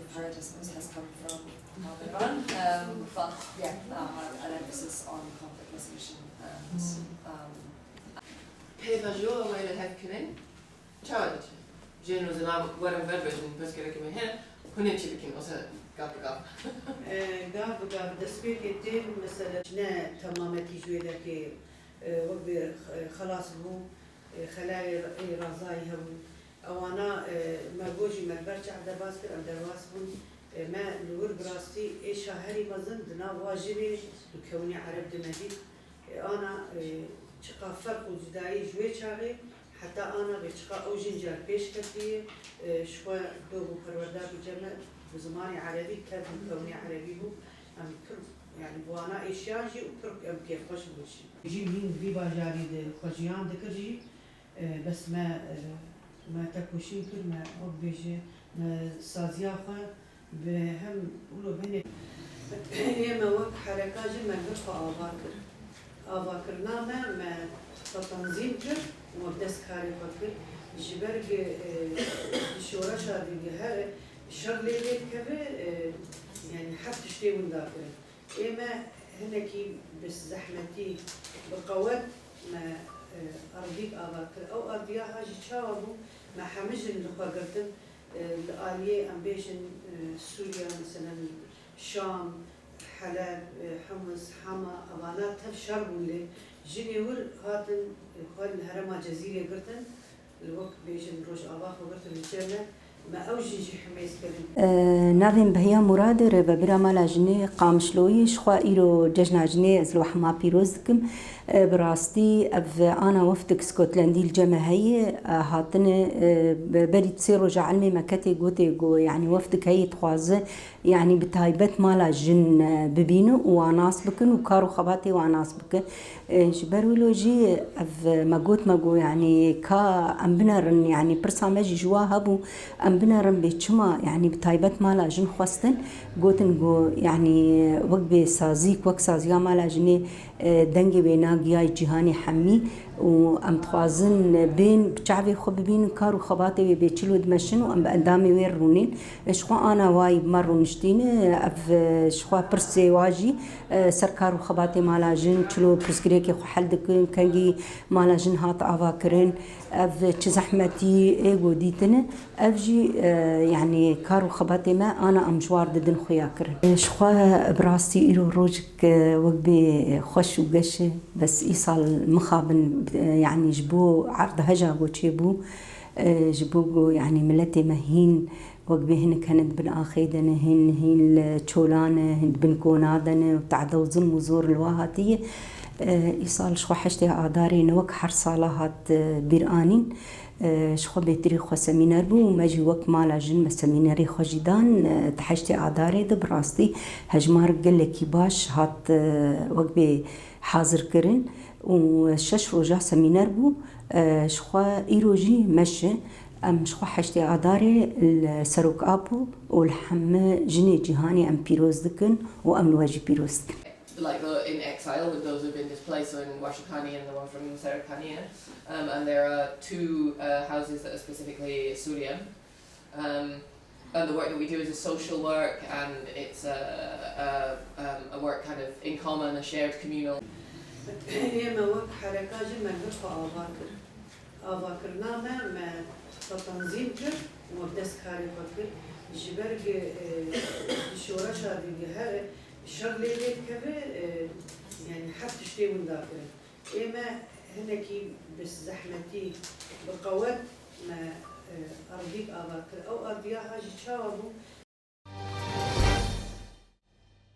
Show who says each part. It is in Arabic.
Speaker 1: separatism has come from Northern Iran, but yeah, an emphasis on conflict resolution and
Speaker 2: Pevajoa wele hefkinin çağırdı. Jenu zina varım verbeşin pöskereki mehen kunin çilikin olsa gap.
Speaker 3: قاب دسبي كتير مثلا نا تمامتي جوي ذاك وقبي خلاص هو خلايا رازاي هم او انا ما جوجي ما برجع درباس كر درباس بون ما نور براستي اي شهري مزن دنا واجبي كوني عرب دمدي انا شقا فرق وجدائي جوي شاغي حتى انا بشقا او جنجال بيش كتير شوي دوغو پروردار بجمع بزماني عربي كاتب كوني عربي هو ام كل يعني بوانا اشياجي وكرك ام كيف خوش بوشي يجي مين في باجاري خوشيان دكرجي بس ما تكوشي كل ما بيجي سازياخه بهم ولو بني هي ما وقت حركات ما بقى آواکر نامه ما تنظیم کرد و دست کاری کرد جبرگ شورش آدیگه هر شغلی که يعني حتى شيء من ذاك إما هناكي بس زحمتي بقوات ما أرضيك أباكر أو أرضيها هاجي تشاوبو ما حمجن لخاطرتن الآلية أمبيشن سوريا مثلا الشام حلب حمص حما أبانات هف شربوا لي جنيور هاتن خال الهرم جزيرة قرتن الوقت بيجن روج أباخ وقرتن الجنة ما أوجي حميس كذي.
Speaker 4: نافين بهيا مراد ربا برا مالا جني قامشلوي شخوا إيرو ججنا جني أزلو حما بيروزكم براستي أف أنا وفتك سكوتلندي الجماهية هاتن بري تصيرو جعلمي مكتي قوتي قو يعني وفتك هي تخوازة يعني بتايبت مالا جن ببينو واناس بكن وكارو خباتي واناس بكن جبرولو جي أف مقو يعني كا أم بنرن يعني برسامجي جواها بو أم بنرن بيتشما يعني بتايبت مالا جن خواستن قوتن قو يعني وقبي سازيك وق سازيا مالا جني دنگي بينا جياي جهاني حمي وأم تخوازن بين بشعبي خو ببين كارو خباتي بيتشلو دمشن وأم بقدامي ويرونين شخوا أنا واي مرو نشتين أف شخوا برسي واجي سركارو خباتي مالا جن تشلو برسكريكي خو حلدكن كنجي مالا جن هات آواكرين أف تزحمتي إيجو ديتنا أفجي يعني كارو خباتي ما أنا أمجوار ددن خياكرين شخوا براسي إيرو روجك وقبي خوش وقش بس إيصال مخابن يعني جبو عرض هجا وتشيبو جبو يعني ملتي مهين وقبي هن كانت بالآخيدنا هن تشولانة هن بنكونادنا وتعدو ظلم وزور الواهاتية إيصال شخو حشتي آداري نوك حرصالات بيرانين شخو بيتري خو سمينار بو وماجي وقت مالا جن سميناري خو جدان تحشتي آداري دبراستي هجمار قلكي باش هات وقبي حاضر كرن وشش روجا سمينار بو شخوا إيروجي مشي أم شخوا حشتي آداري السروك أبو والحم جني جهاني أم بيروز دكن وأم الواجي بيروز دكن.
Speaker 2: Like in exile with those who've been displaced, so in Washakani and the one from Sarakania, and there are two houses that are specifically Syrian. And the work that we do is a social work, and it's a work kind of in common, a shared communal.
Speaker 3: هي ما وقت حركات ما نقطع آواكر نامه ما تنظيم كر ودست كاري فكر جبرج شورش آدیگه هر شغلی که يعني حتى شيء من ذاك إما هناكي بس زحمتي بقوات ما أرضيك أباكر أو أرضيها هاجي تشاوبو